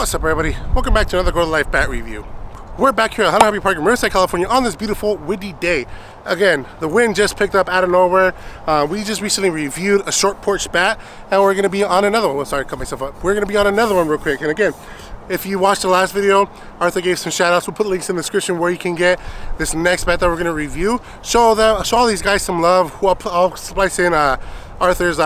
What's up, everybody? Welcome back to another Gordo Life bat review. We're back here at Anarchy Park in Riverside, California on this beautiful windy day. Again, the wind just picked up out of nowhere. We just recently reviewed a short porch bat, and we're going to be on another one. Oh, sorry, cut myself up. We're going to be on another one real quick. And again, if you watched the last video, Arthur gave some shout outs. We'll put links in the description where you can get this next bat that we're going to review. Show all these guys some love. I'll splice in Arthur's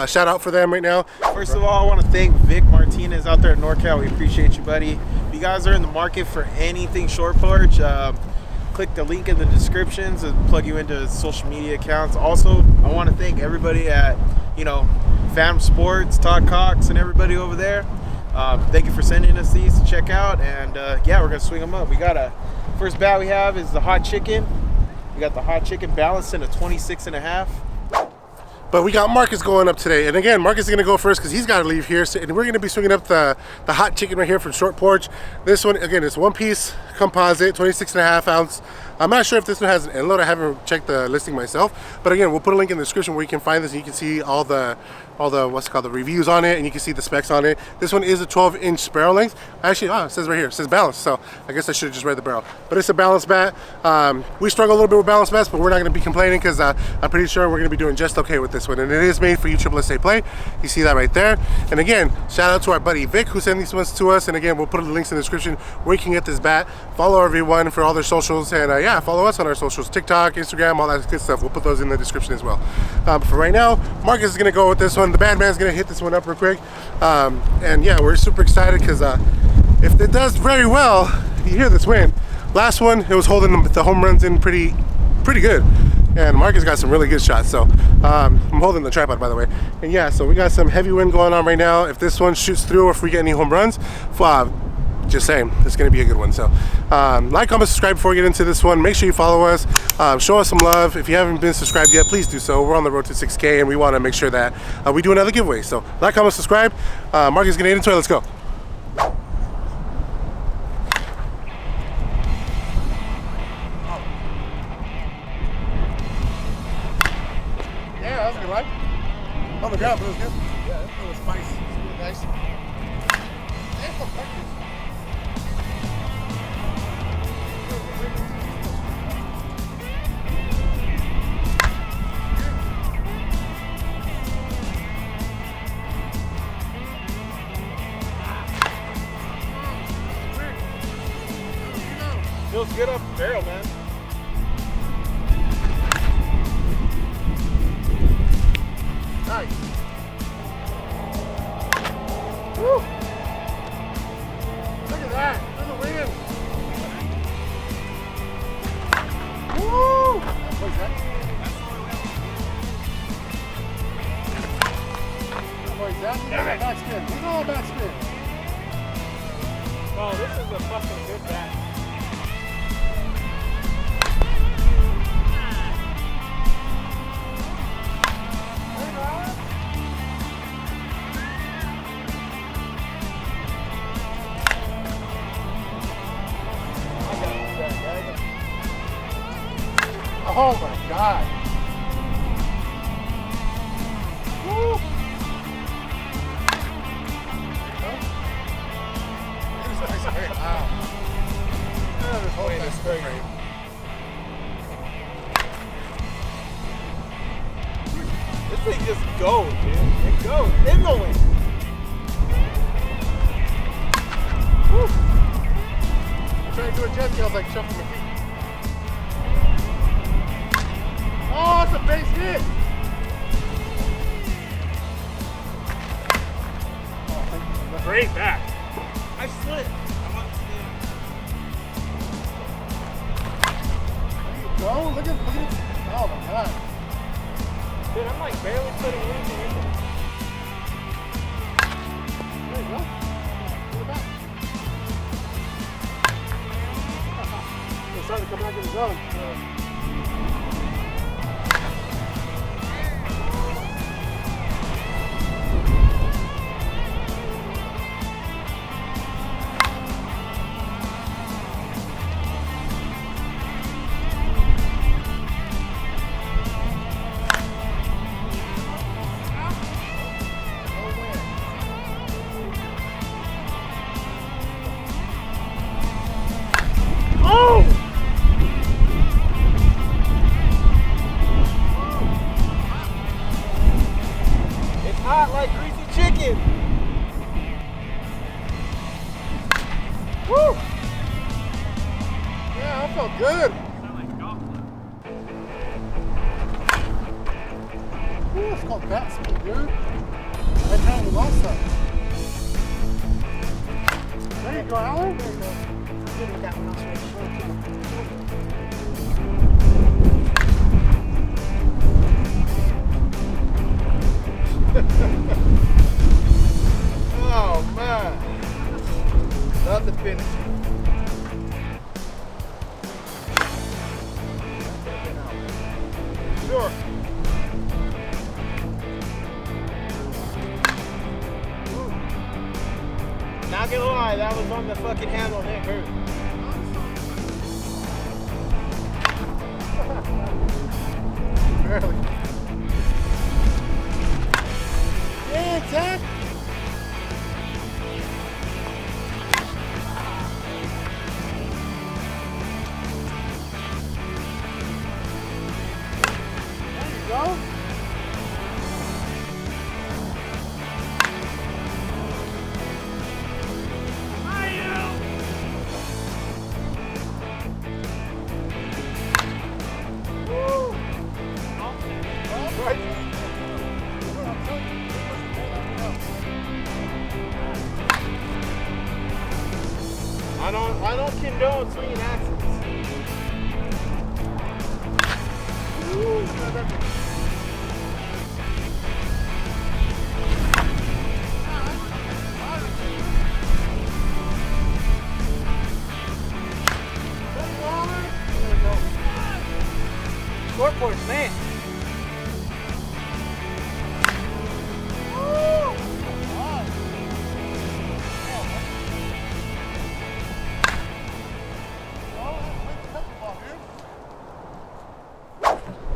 shout out for them right now. First of all, I want to thank Vic Martinez out there in NorCal. We appreciate you, buddy. If you guys are in the market for anything short porch, click the link in the descriptions and plug you into social media accounts. Also, I want to thank everybody at, Fam Sports, Todd Cox, and everybody over there. Thank you for sending us these to check out, and yeah, we're gonna swing them up. We got first bat we have is the Hot Chicken. We got the Hot Chicken balanced in a 26.5. But we got Marcus going up today, and again, Marcus is going to go first because he's got to leave here. So, and we're going to be swinging up the Hot Chicken right here from Short Porch. This one, again, it's one-piece composite, 26.5 ounce. I'm not sure if this one has an end load. I haven't checked the listing myself. But again, we'll put a link in the description where you can find this, and you can see all the the reviews on it, and you can see the specs on it. This one is a 12-inch barrel length. Actually, it says right here, it says balanced. So I guess I should have just read the barrel. But it's a balanced bat. We struggle a little bit with balanced bats, but we're not going to be complaining because I'm pretty sure we're going to be doing just okay with this one. And it is made for USSSA play. You see that right there. And again, shout out to our buddy Vic who sent these ones to us. And again, we'll put the links in the description where you can get this bat. Follow everyone for all their socials, and yeah, follow us on our socials, TikTok, Instagram, all that good stuff. We'll put those in the description as well. But for right now, Marcus is going to go with this one. The bad man's going to hit this one up real quick. And yeah, we're super excited because if it does very well, you hear this wind. Last one, it was holding the home runs in pretty good. And Marcus got some really good shots. So I'm holding the tripod, by the way. And yeah, so we got some heavy wind going on right now. If this one shoots through or if we get any home runs, just saying, it's going to be a good one. So like, comment, subscribe before we get into this one. Make sure you follow us. Show us some love. If you haven't been subscribed yet, please do so. We're on the road to 6K, and we want to make sure that we do another giveaway. So like, comment, subscribe. Marcus is going to get into it. Let's go. Yeah, that was a good ride. On the ground, but it was good. Yeah, it was spicy. It was really nice. Feels good off the barrel, man. Nice. Woo! Look at that. Look at the wind. Woo! What's that? What's that? Back spin. Look at all back spin. Oh, this is a fucking good bat. Oh my God. Woo. Wow. This thing. This thing just goes, dude. It goes in the wind. Woo. I'm trying to do a jet ski, I was like shuffling my feet. Oh, it's a base hit! Oh, Great bat. I slid. I'm on the stand. There you go. Look at it. Oh my God. Dude, I'm like barely putting anything in there. There you go. Look at that. It's starting to come back in the zone. good. Ooh, it's called bat speed, dude. I had it last time. There you go, Alan. There you go. I'm good with that one. I'll switch. Oh man. Love the finish. Sure. Not gonna lie, that was on the fucking handle and it hurt. Barely. Yeah, Zach. There you go. I don't condone swinging axes. Short porch, man.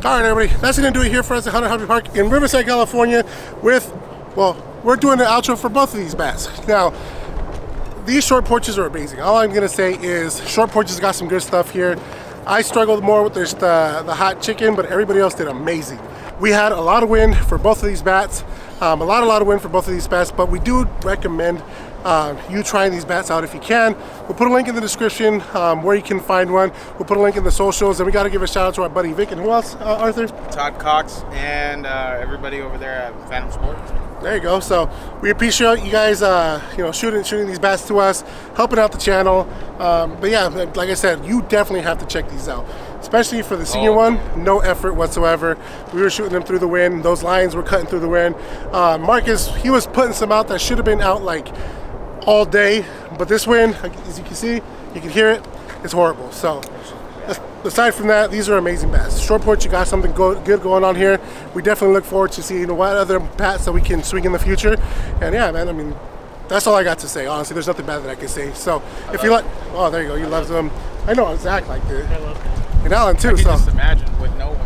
All right, everybody, that's gonna do it here for us at Hunter Hobby Park in Riverside, California with, well, we're doing the outro for both of these bats. Now, these short porches are amazing. All I'm gonna say is short porches got some good stuff here. I struggled more with this, the hot chicken, but everybody else did amazing. We had a lot of wind for both of these bats, a lot of wind for both of these bats, but we do recommend you trying these bats out if you can. We'll put a link in the description where you can find one. We'll put a link in the socials, and we got to give a shout out to our buddy Vic, and who else, Arthur? Todd Cox and everybody over there at Phantom Sports. There you go. So we appreciate you guys, shooting these bats to us, helping out the channel. But yeah, like I said, you definitely have to check these out, especially for the senior one. No effort whatsoever. We were shooting them through the wind. Those lines were cutting through the wind. Marcus, he was putting some out that should have been out like all day, but this wind, as you can see, you can hear it. It's horrible. So aside from that, these are amazing bats. Short porch, you got something good going on here. We definitely look forward to seeing what other bats that we can swing in the future. And yeah, man, I mean, that's all I got to say. Honestly, there's nothing bad that I can say. So if you like, oh, there you go, you love them. I know Zach liked it, and Alan too. I can So just imagine with no wind.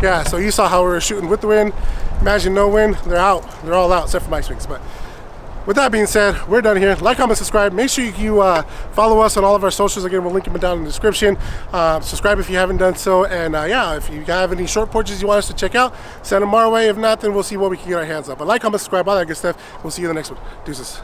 yeah. So you saw how we were shooting with the wind. Imagine no wind. They're out. They're all out except for my swings. But with that being said, we're done here. Like, comment, subscribe. Make sure you follow us on all of our socials. Again, we'll link them down in the description. Subscribe if you haven't done so. And yeah, if you have any short porches you want us to check out, send them our way. If not, then we'll see what we can get our hands on. But like, comment, subscribe, all that good stuff. We'll see you in the next one. Deuces.